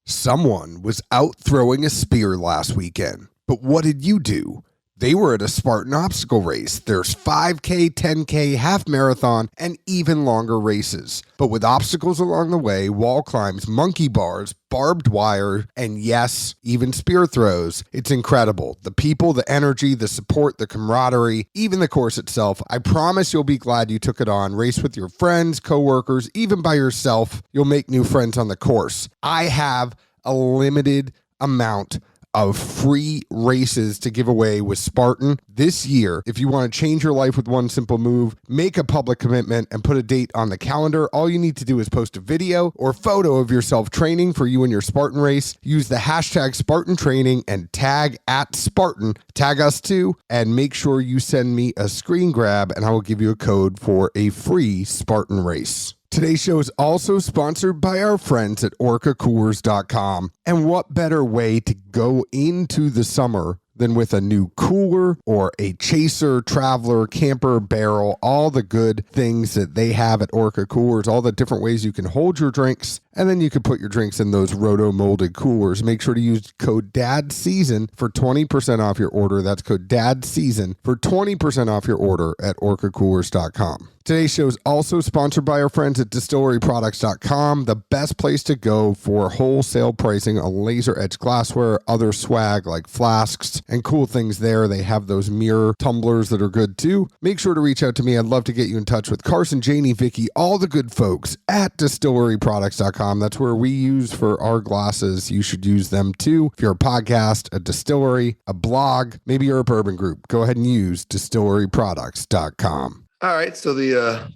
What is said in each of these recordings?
Someone was out throwing a spear last weekend, but what did you do? They were at a Spartan obstacle race. There's 5K, 10K, half marathon, and even longer races. But with obstacles along the way, wall climbs, monkey bars, barbed wire, and yes, even spear throws, it's incredible. The people, the energy, the support, the camaraderie, even the course itself. I promise you'll be glad you took it on. Race with your friends, coworkers, even by yourself. You'll make new friends on the course. I have a limited amount of free races to give away with Spartan this year. If you want to change your life with one simple move, make a public commitment and put a date on the calendar. All you need to do is post a video or photo of yourself training for you and your Spartan race. Use the hashtag Spartan Training and tag @Spartan. Tag us too, and make sure you send me a screen grab and I will give you a code for a free Spartan race. Today's show is also sponsored by our friends at orcacoolers.com. And what better way to go into the summer than with a new cooler or a chaser, traveler, camper, barrel, all the good things that they have at Orca Coolers, all the different ways you can hold your drinks, and then you can put your drinks in those roto-molded coolers. Make sure to use code DADSEASON for 20% off your order. That's code DADSEASON for 20% off your order at orcacoolers.com. Today's show is also sponsored by our friends at distilleryproducts.com, the best place to go for wholesale pricing on laser-edged glassware, other swag like flasks, and cool things there. They have those mirror tumblers that are good too. Make sure to reach out to me. I'd love to get you in touch with Carson, Janie, Vicky, all the good folks at distilleryproducts.com. That's where we use for our glasses. You should use them too. If you're a podcast, a distillery, a blog, maybe you're a bourbon group, go ahead and use distilleryproducts.com. All right, so the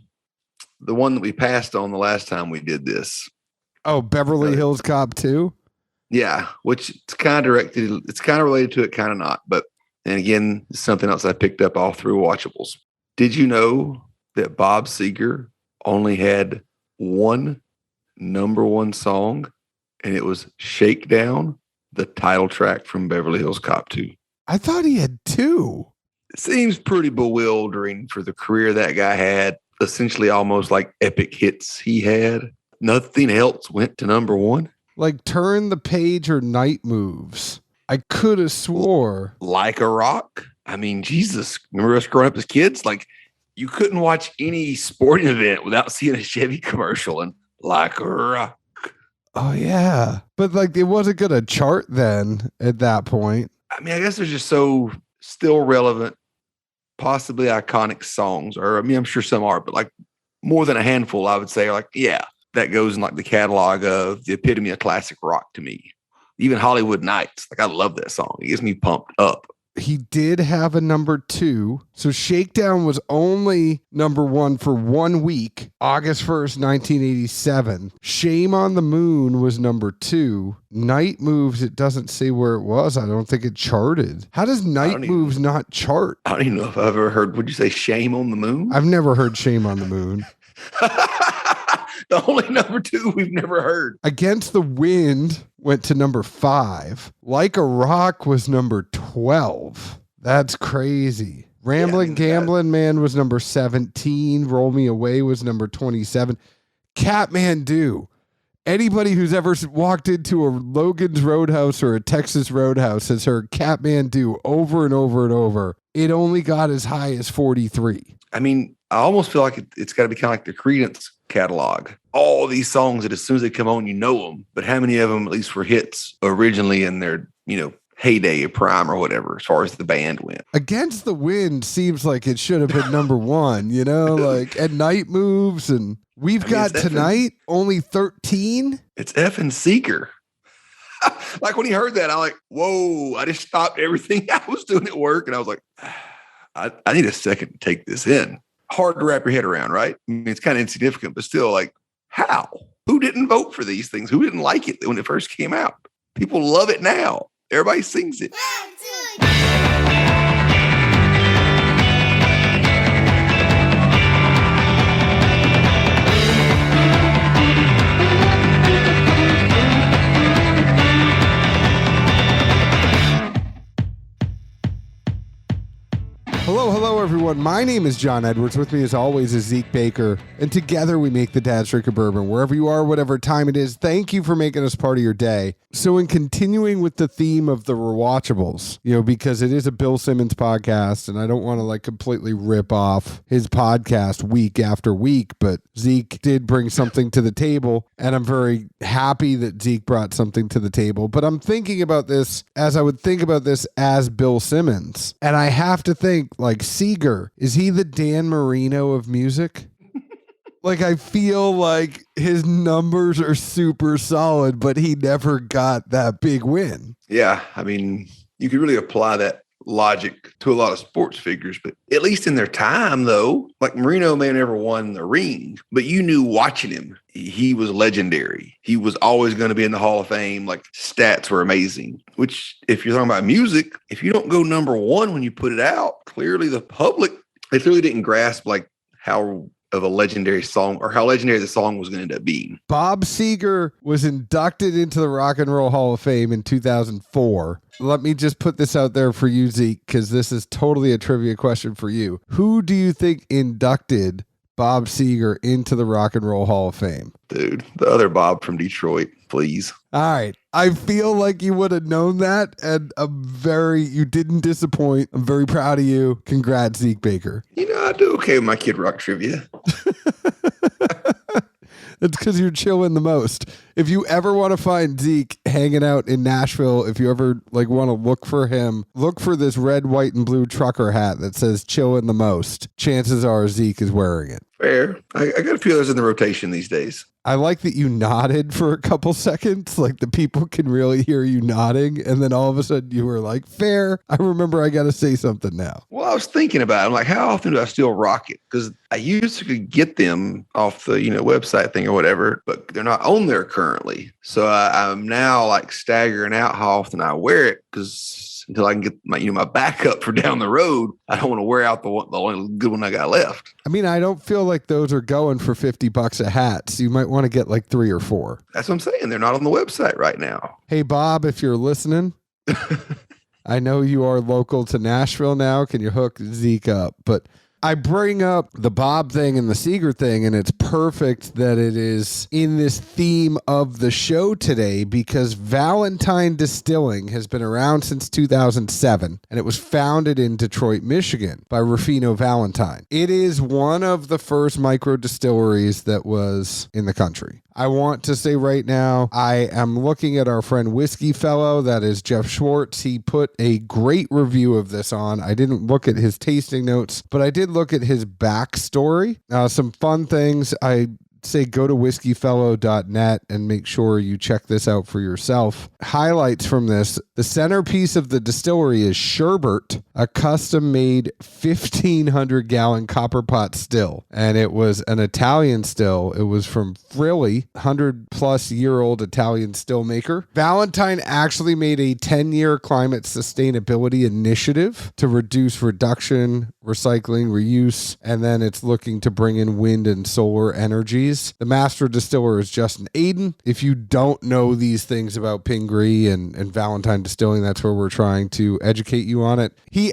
one that we passed on the last time we did this. Oh, Beverly Hills Cop 2? Yeah, which it's kind of directed. It's kind of related to it, kind of not. But and again, it's something else I picked up all through Watchables. Did you know that Bob Seger only had one number one song, and it was "Shakedown," the title track from Beverly Hills Cop 2? I thought he had two. It seems pretty bewildering for the career that guy had. Essentially, almost like epic hits he had. Nothing else went to number one. Like Turn the Page or Night Moves. I could have swore. Like a Rock. I mean, Jesus. Remember us growing up as kids? Like, you couldn't watch any sporting event without seeing a Chevy commercial and Like a Rock. Oh, yeah. But like, it wasn't going to chart then at that point. I mean, I guess they're just so still relevant, possibly iconic songs. Or, I mean, I'm sure some are, but like more than a handful, I would say, are like, yeah. That goes in like the catalog of the epitome of classic rock to me. Even Hollywood Nights. Like, I love that song. It gets me pumped up. He did have a number two. So Shakedown was only number one for 1 week, August 1st, 1987. Shame on the Moon was number two. Night Moves, it doesn't say where it was. I don't think it charted. How does Night Moves not chart? I don't even know if I've ever heard, would you say Shame on the Moon? I've never heard Shame on the Moon. The only number two we've never heard. Against the Wind went to number 5. Like a Rock was number 12. That's crazy. Ramblin' Gamblin' Man was number 17. Roll Me Away was number 27. Kathmandu. Anybody who's ever walked into a Logan's Roadhouse or a Texas Roadhouse has heard Kathmandu over and over and over. It only got as high as 43. I mean, I almost feel like it's got to be kind of like the Creedence catalog. All these songs that as soon as they come on, you know them. But how many of them at least were hits originally in their, heyday or prime or whatever, as far as the band went? Against the Wind seems like it should have been number one, like at Night Moves. And we've got Tonight, only 13. It's effing Seeger. Like when he heard that, I'm like, whoa, I just stopped everything I was doing at work. And I was like, I need a second to take this in. Hard to wrap your head around, right? I mean, it's kind of insignificant, but still, like, how? Who didn't vote for these things? Who didn't like it when it first came out? People love it now. Everybody sings it. Hello, everyone. My name is John Edwards. With me, as always, is Zeke Baker. And together we make the Dad's Drink of Bourbon. Wherever you are, whatever time it is, thank you for making us part of your day. So in continuing with the theme of the rewatchables, because it is a Bill Simmons podcast, and I don't want to completely rip off his podcast week after week, but Zeke did bring something to the table, and I'm very happy that Zeke brought something to the table. But I'm thinking about this as I would think about this as Bill Simmons. And I have to think, Seeger, is he the Dan Marino of music? I feel like his numbers are super solid, but he never got that big win. Yeah, I mean, you could really apply that logic to a lot of sports figures, but at least in their time, though, Marino may have never won the ring, but you knew watching him, he was legendary. He was always going to be in the Hall of Fame. Stats were amazing, which if you're talking about music, if you don't go number one when you put it out, clearly the public, they clearly didn't grasp how of a legendary song or how legendary the song was going to end up being. Bob Seger was inducted into the Rock and Roll Hall of Fame in 2004. Let me just put this out there for you, Zeke, because this is totally a trivia question for you. Who do you think inducted Bob Seger into the Rock and Roll Hall of Fame? Dude, the other Bob from Detroit, please. All right. I feel like you would have known that, and you didn't disappoint. I'm very proud of you. Congrats, Zeke Baker. I do okay with my Kid Rock trivia. It's because you're chilling the most. If you ever want to find Zeke hanging out in Nashville, if you ever want to look for him, look for this red, white, and blue trucker hat that says chilling the most. Chances are Zeke is wearing it. Fair. I got a few others in the rotation these days. I like that you nodded for a couple seconds. The people can really hear you nodding. And then all of a sudden you were like, fair. I remember I got to say something now. Well, I was thinking about it. How often do I still rock it? Because I used to get them off the, website thing or whatever, but they're not on there currently. So I'm now staggering out how often I wear it because until I can get my backup for down the road, I don't want to wear out the only good one I got left. I mean, I don't feel like those are going for $50 a hat, so you might want to get 3 or 4. That's what I'm saying. They're not on the website right now. Hey, Bob, if you're listening, I know you are local to Nashville now. Can you hook Zeke up? But I bring up the Bob thing and the Seeger thing, and it's perfect that it is in this theme of the show today because Valentine Distilling has been around since 2007, and it was founded in Detroit, Michigan by Rufino Valentine. It is one of the first micro distilleries that was in the country. I want to say right now, I am looking at our friend Whiskey Fellow, that is Jeff Schwartz. He put a great review of this on. I didn't look at his tasting notes, but I did look at his backstory. Some fun things. I say go to whiskeyfellow.net and make sure you check this out for yourself. Highlights from this: the centerpiece of the distillery is Sherbert, a custom-made 1,500-gallon copper pot still, and it was an Italian still. It was from Frilli, 100-plus-year-old Italian still maker. Valentine actually made a 10-year climate sustainability initiative to reduce reduction, recycling, reuse, and then it's looking to bring in wind and solar energies. The master distiller is Justin Aiden. If you don't know these things about Pingree and Valentine Distilling, that's where we're trying to educate you on it. He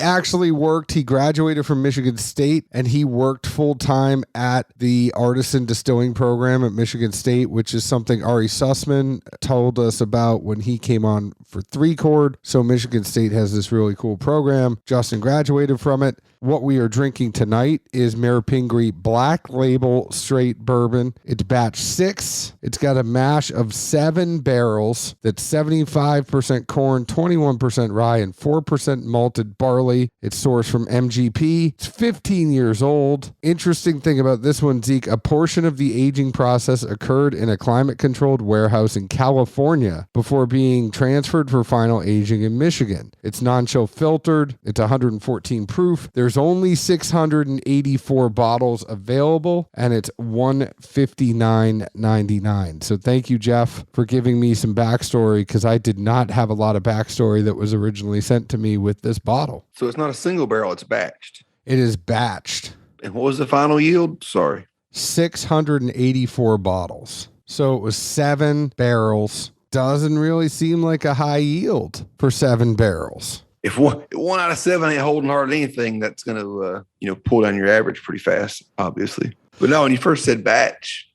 graduated from Michigan State, and he worked full-time at the Artisan Distilling program at Michigan State, which is something Ari Sussman told us about when he came on for 3-Chord. So Michigan State has this really cool program. Justin graduated from it. What we are drinking tonight is Mayor Pingree Black Label Straight Bourbon. It's batch 6. It's got a mash of 7 barrels. That's 75% corn, 21% rye, and 4% malted barley. It's sourced from MGP. It's 15 years old. Interesting thing about this one, Zeke, a portion of the aging process occurred in a climate-controlled warehouse in California before being transferred for final aging in Michigan. It's non-chill filtered. It's 114 proof. There's only 684 bottles available, and it's $159.99. So thank you, Jeff, for giving me some backstory, because I did not have a lot of backstory that was originally sent to me with this bottle. So it's not a single barrel, it's batched. It is batched. And what was the final yield? Sorry. 684 bottles. So it was 7 barrels. Doesn't really seem like a high yield for 7 barrels. if one out of 7 ain't holding hardly anything, that's going to, pull down your average pretty fast, obviously. But no, when you first said batch,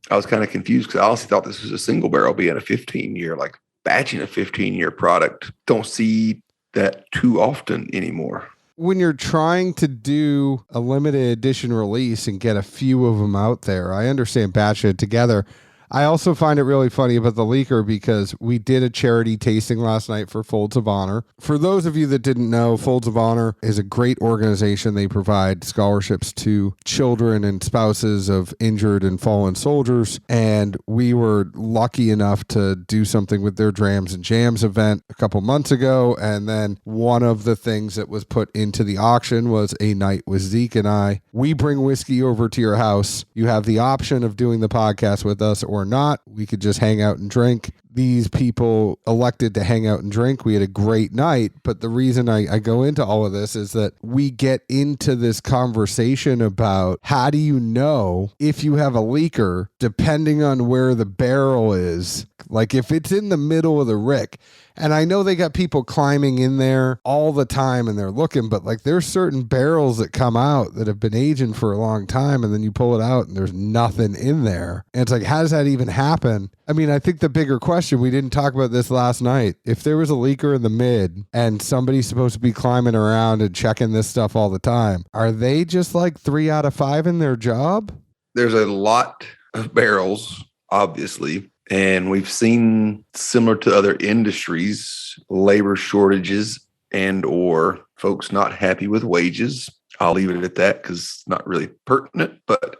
I was kind of confused because I honestly thought this was a single barrel being a 15-year, like batching a 15-year product. Don't see that too often anymore. When you're trying to do a limited edition release and get a few of them out there, I understand batching it together. I also find it really funny about the leaker because we did a charity tasting last night for Folds of Honor. For those of you that didn't know, Folds of Honor is a great organization. They provide scholarships to children and spouses of injured and fallen soldiers. And we were lucky enough to do something with their Drams and Jams event a couple months ago. And then one of the things that was put into the auction was a night with Zeke and I. We bring whiskey over to your house. You have the option of doing the podcast with us or not. We could just hang out and drink. These people elected to hang out and drink. We had a great night, but the reason I go into all of this is that we get into this conversation about how do you know if you have a leaker depending on where the barrel is. Like if it's in the middle of the rick, and I know they got people climbing in there all the time and they're looking, but like there's certain barrels that come out that have been aging for a long time and then you pull it out and there's nothing in there. And it's like, how does that even happen? I mean, I think the bigger question, we didn't talk about this last night. If there was a leaker in the mid and somebody's supposed to be climbing around and checking this stuff all the time, are they just like 3 out of 5 in their job? There's a lot of barrels, obviously. And we've seen, similar to other industries, labor shortages and or folks not happy with wages. I'll leave it at that because it's not really pertinent, but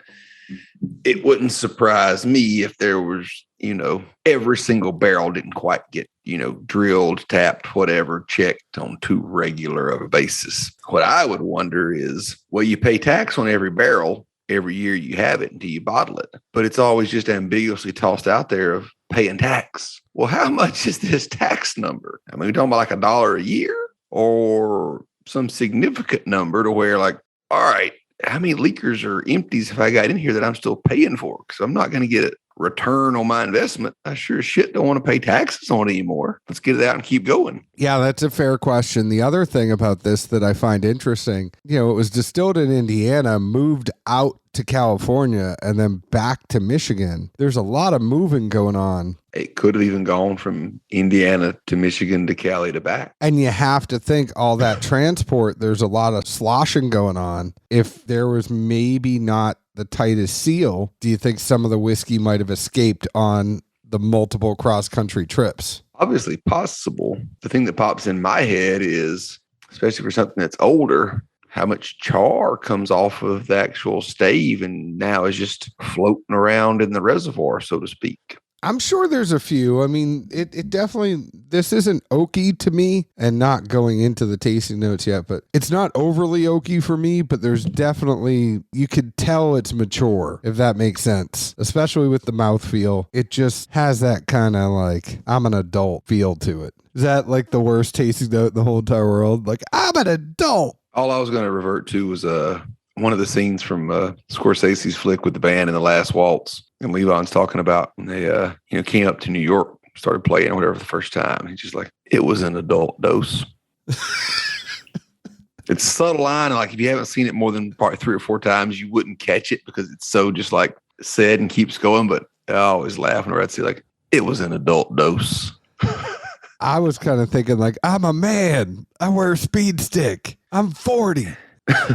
it wouldn't surprise me if there was, every single barrel didn't quite get, drilled, tapped, whatever, checked on too regular of a basis. What I would wonder is, well, you pay tax on every barrel every year you have it until you bottle it. But it's always just ambiguously tossed out there of paying tax. Well, how much is this tax number? I mean, we're talking about like $1 a year or some significant number to where like, all right, how many leakers or empties have I got in here that I'm still paying for? Because I'm not going to get a return on my investment. I sure as shit don't want to pay taxes on it anymore. Let's get it out and keep going. Yeah, that's a fair question. The other thing about this that I find interesting, it was distilled in Indiana, moved out to California, and then back to Michigan. There's a lot of moving going on. It could have even gone from Indiana to Michigan to Cali to back. And you have to think all that transport, there's a lot of sloshing going on. If there was maybe not the tightest seal, do you think some of the whiskey might have escaped on the multiple cross-country trips? Obviously possible. The thing that pops in my head is, especially for something that's older, how much char comes off of the actual stave and now is just floating around in the reservoir, so to speak. I'm sure there's a few. I mean, it definitely, this isn't oaky to me, and not going into the tasting notes yet, but it's not overly oaky for me, but there's definitely, you could tell it's mature, if that makes sense, especially with the mouthfeel. It just has that kind of like, I'm an adult feel to it. Is that like the worst tasting note in the whole entire world? Like, I'm an adult. All I was going to revert to was one of the scenes from Scorsese's flick with the band in The Last Waltz. And Levon's talking about when they came up to New York, started playing or whatever the first time. He's just like, it was an adult dose. It's a subtle line. Like if you haven't seen it more than probably 3 or 4 times, you wouldn't catch it because it's so just like said and keeps going. But I always laugh whenever I'd say like, it was an adult dose. I was kind of thinking like, I'm a man. I wear a speed stick. I'm 40.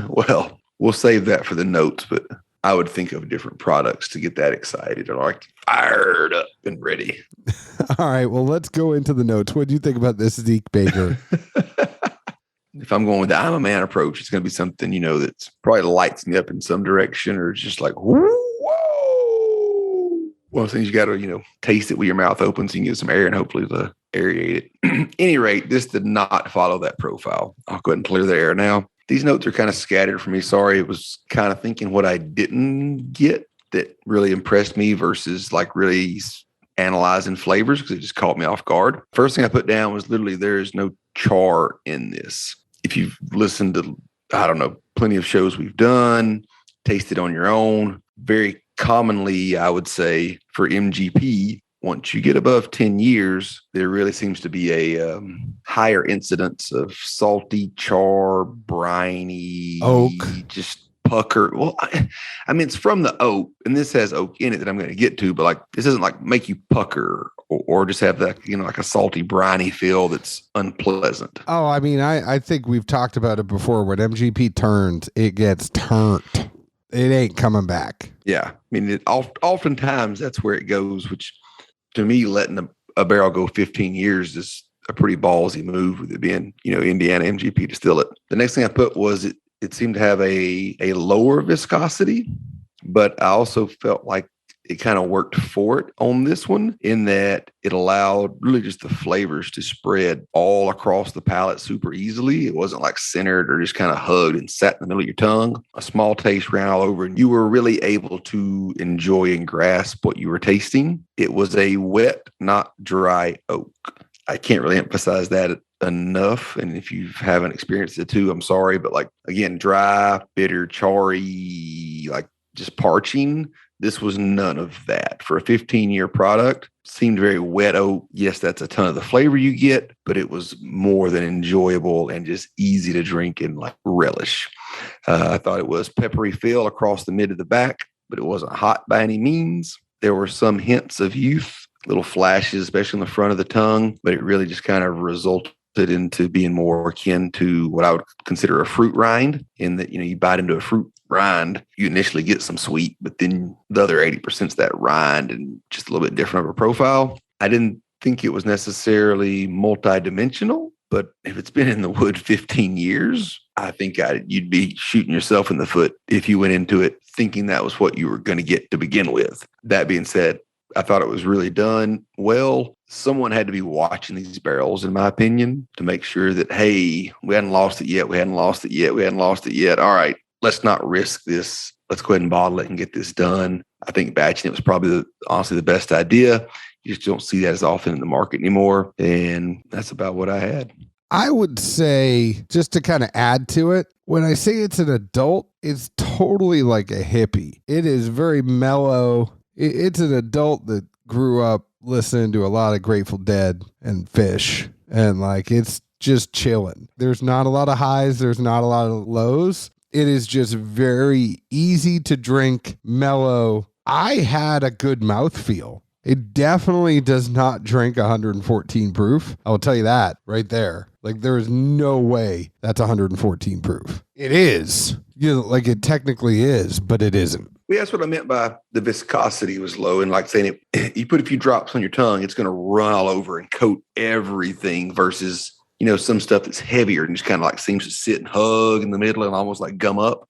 Well, we'll save that for the notes, but I would think of different products to get that excited or like fired up and ready. All right. Well, let's go into the notes. What do you think about this Zeke Baker? If I'm going with the I'm a man approach, it's going to be something, that's probably lights me up in some direction or it's just like, whoa. One of the things you got to, taste it with your mouth open so you can get some air and hopefully aerate it. Any rate, this did not follow that profile. I'll go ahead and clear the air now. These notes are kind of scattered for me. Sorry. It was kind of thinking what I didn't get that really impressed me versus like really analyzing flavors because it just caught me off guard. First thing I put down was literally there is no char in this. If you've listened to, I don't know, plenty of shows we've done, tasted on your own, very commonly, I would say for MGP, once you get above 10 years, there really seems to be a higher incidence of salty, char, briny, oak, just pucker. Well, I mean, it's from the oak, and this has oak in it that I'm going to get to, but like this doesn't like make you pucker or just have that, like a salty, briny feel that's unpleasant. Oh, I mean, I think we've talked about it before. When MGP turns, it gets turned. It ain't coming back. Yeah. I mean, oftentimes that's where it goes, which to me, letting a barrel go 15 years is a pretty ballsy move with it being, Indiana MGP distillate. The next thing I put was it seemed to have a lower viscosity, but I also felt like it kind of worked for it on this one in that it allowed really just the flavors to spread all across the palate super easily. It wasn't like centered or just kind of hugged and sat in the middle of your tongue. A small taste ran all over, and you were really able to enjoy and grasp what you were tasting. It was a wet, not dry oak. I can't really emphasize that enough. And if you haven't experienced it too, I'm sorry. But like, again, dry, bitter, charry, like just parching. This was none of that. For a 15-year product, seemed very wet oak. Yes, that's a ton of the flavor you get, but it was more than enjoyable and just easy to drink and like relish. I thought it was peppery feel across the mid of the back, but it wasn't hot by any means. There were some hints of youth, little flashes, especially on the front of the tongue, but it really just kind of resulted into being more akin to what I would consider a fruit rind, in that, you bite into a fruit rind, you initially get some sweet, but then the other 80% is that rind and just a little bit different of a profile. I didn't think it was necessarily multidimensional, but if it's been in the wood 15 years, I think you'd be shooting yourself in the foot if you went into it thinking that was what you were going to get to begin with. That being said, I thought it was really done well. Someone had to be watching these barrels, in my opinion, to make sure that, hey, we hadn't lost it yet. We hadn't lost it yet. We hadn't lost it yet. All right, let's not risk this. Let's go ahead and bottle it and get this done. I think batching it was probably honestly the best idea. You just don't see that as often in the market anymore. And that's about what I had. I would say, just to kind of add to it, when I say it's an adult, it's totally like a hippie. It is very mellow. It's an adult that grew up listening to a lot of Grateful Dead and Fish, and like it's just chilling. There's not a lot of highs. There's not a lot of lows. It is just very easy to drink, mellow. I had a good mouthfeel. It definitely does not drink 114 proof. I'll tell you that right there. Like, there is no way that's 114 proof. It is. Like it technically is, but it isn't. Well, that's what I meant by the viscosity was low. And like saying you put a few drops on your tongue, it's going to run all over and coat everything versus, some stuff that's heavier and just kind of like seems to sit and hug in the middle and almost like gum up,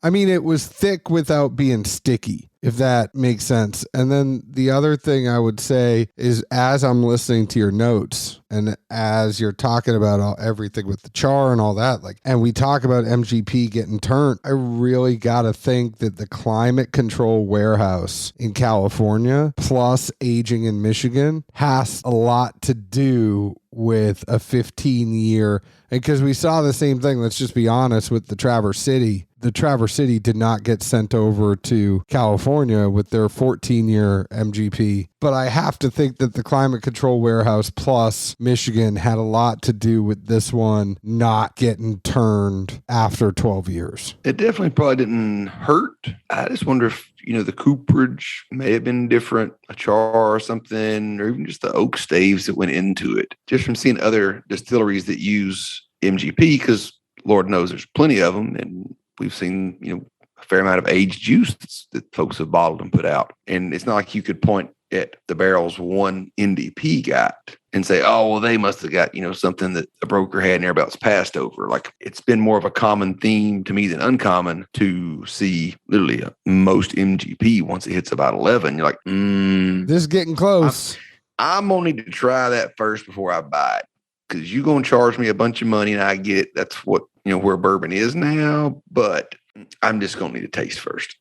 I mean, it was thick without being sticky, if that makes sense. And then the other thing I would say is, as I'm listening to your notes and as you're talking about everything with the char and all that, and we talk about MGP getting turned, I really got to think that the climate control warehouse in California plus aging in Michigan has a lot to do with a 15-year, because we saw the same thing, let's just be honest, with the Traverse City. The Traverse City did not get sent over to California with their 14-year MGP. But I have to think that the Climate Control Warehouse plus Michigan had a lot to do with this one not getting turned after 12 years. It definitely probably didn't hurt. I just wonder if, the cooperage may have been different, a char or something, or even just the oak staves that went into it. Just from seeing other distilleries that use MGP, because Lord knows there's plenty of them, and we've seen, a fair amount of aged juice that folks have bottled and put out. And it's not like you could point at the barrels one NDP got and say, oh, well, they must have got, something that a broker had and everybody else passed over. Like, it's been more of a common theme to me than uncommon to see literally most MGP once it hits about 11. You're like, this is getting close. I'm going to need to try that first before I buy it, because you're going to charge me a bunch of money and I get it. That's what, where bourbon is now. But I'm just going to need a taste first.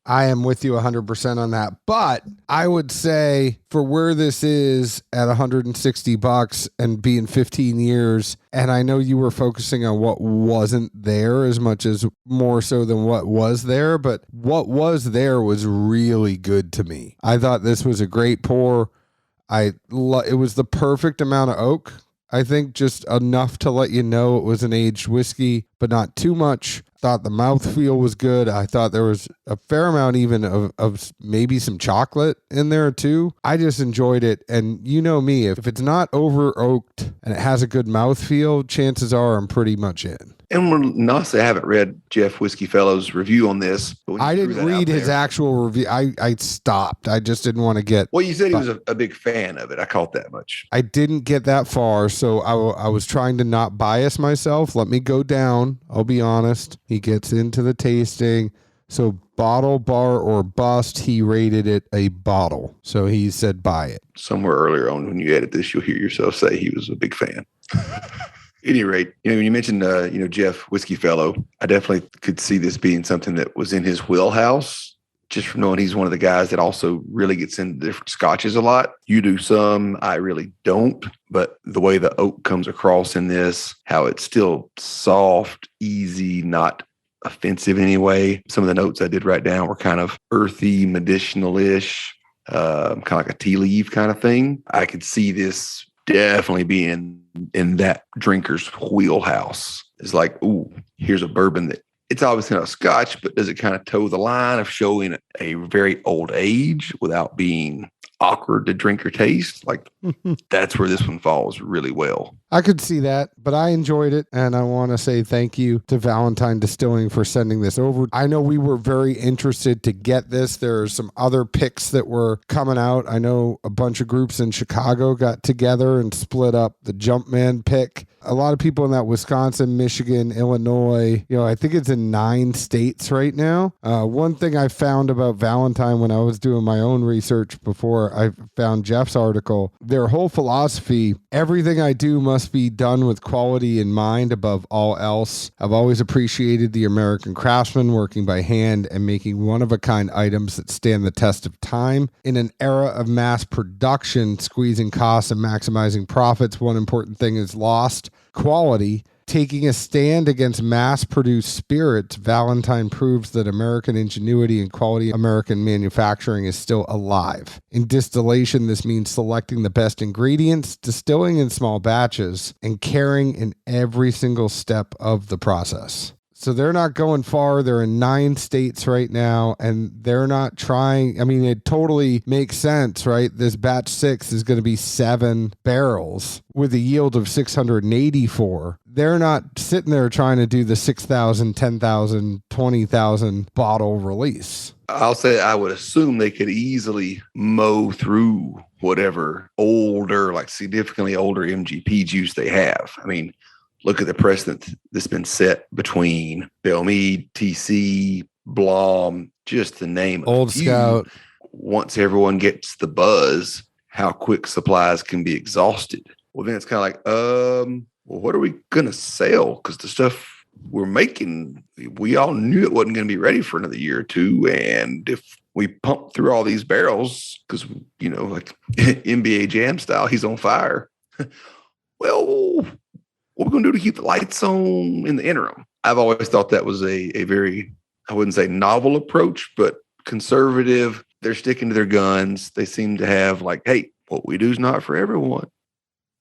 I am with you 100% on that. But I would say for where this is at $160 and being 15 years, and I know you were focusing on what wasn't there as much as more so than what was there, but what was there was really good to me. I thought this was a great pour. It was the perfect amount of oak. I think just enough to let you know it was an aged whiskey, but not too much. Thought the mouthfeel was good. I thought there was a fair amount even of maybe some chocolate in there too. I just enjoyed it. And you know me, if it's not over oaked and it has a good mouthfeel, chances are I'm pretty much in. And honestly, I haven't read Jeff Whiskey Fellow's review on this. I didn't read his actual review. I stopped. I just didn't want to get... Well, you said he was a big fan of it. I caught that much. I didn't get that far, so I was trying to not bias myself. Let me go down. I'll be honest. He gets into the tasting. So bottle, bar, or bust, he rated it a bottle. So he said buy it. Somewhere earlier on when you edit this, you'll hear yourself say he was a big fan. At any rate, when you mentioned, Jeff Whiskey Fellow, I definitely could see this being something that was in his wheelhouse, just from knowing he's one of the guys that also really gets into different scotches a lot. You do some, I really don't, but the way the oak comes across in this, how it's still soft, easy, not offensive in any way. Some of the notes I did write down were kind of earthy, medicinal-ish, kind of like a tea leaf kind of thing. I could see this definitely being in that drinker's wheelhouse. It's like, ooh, here's a bourbon that it's obviously not a scotch, but does it kind of toe the line of showing a very old age without being awkward to drink or taste? Like that's where this one falls really well. I could see that, but I enjoyed it. And I want to say thank you to Valentine Distilling for sending this over. I know we were very interested to get this. There are some other picks that were coming out. I know a bunch of groups in Chicago got together and split up the Jumpman pick. A lot of people in that Wisconsin, Michigan, Illinois, I think it's in 9 states right now. One thing I found about Valentine when I was doing my own research before I found Jeff's article, their whole philosophy, everything I do must be done with quality in mind above all else. I've always appreciated the American craftsman working by hand and making one-of-a-kind items that stand the test of time. In an era of mass production, squeezing costs and maximizing profits, one important thing is lost: quality. Taking a stand against mass-produced spirits, Valentine proves that American ingenuity and quality American manufacturing is still alive. In distillation, this means selecting the best ingredients, distilling in small batches, and caring in every single step of the process. So they're not going far. They're in 9 states right now, and they're not trying. I mean, it totally makes sense, right? This batch 6 is going to be 7 barrels with a yield of 684. They're not sitting there trying to do the 6,000, 10,000, 20,000 bottle release. I'll say I would assume they could easily mow through whatever older, like significantly older MGP juice they have. I mean, look at the precedent that's been set between Belmead, TC, Blom, just to name Old Scout. Once everyone gets the buzz, how quick supplies can be exhausted. Well, then it's kind of like, well, what are we going to sell? Because the stuff we're making, we all knew it wasn't going to be ready for another year or two. And if we pump through all these barrels, because, like NBA Jam style, he's on fire. Well, what are we going to do to keep the lights on in the interim? I've always thought that was a very, I wouldn't say novel approach, but conservative. They're sticking to their guns. They seem to have like, hey, what we do is not for everyone,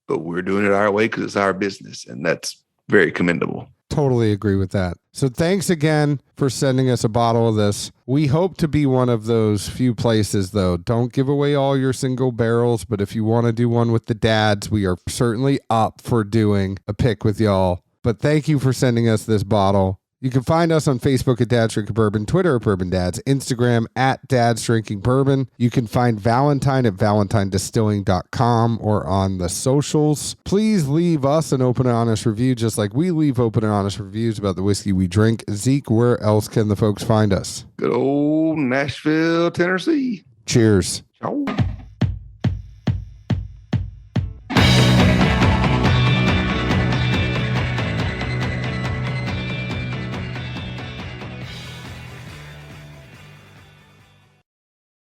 but we're doing it our way because it's our business. And that's very commendable. Totally agree with that. So thanks again for sending us a bottle of this. We hope to be one of those few places, though. Don't give away all your single barrels, but if you want to do one with the dads, we are certainly up for doing a pick with y'all. But thank you for sending us this bottle. You can find us on Facebook at Dad's Drinking Bourbon, Twitter at Bourbon Dads, Instagram at Dad's Drinking Bourbon. You can find Valentine at valentinedistilling.com or on the socials. Please leave us an open and honest review, just like we leave open and honest reviews about the whiskey we drink. Zeke, where else can the folks find us? Good old Nashville, Tennessee. Cheers. Ciao.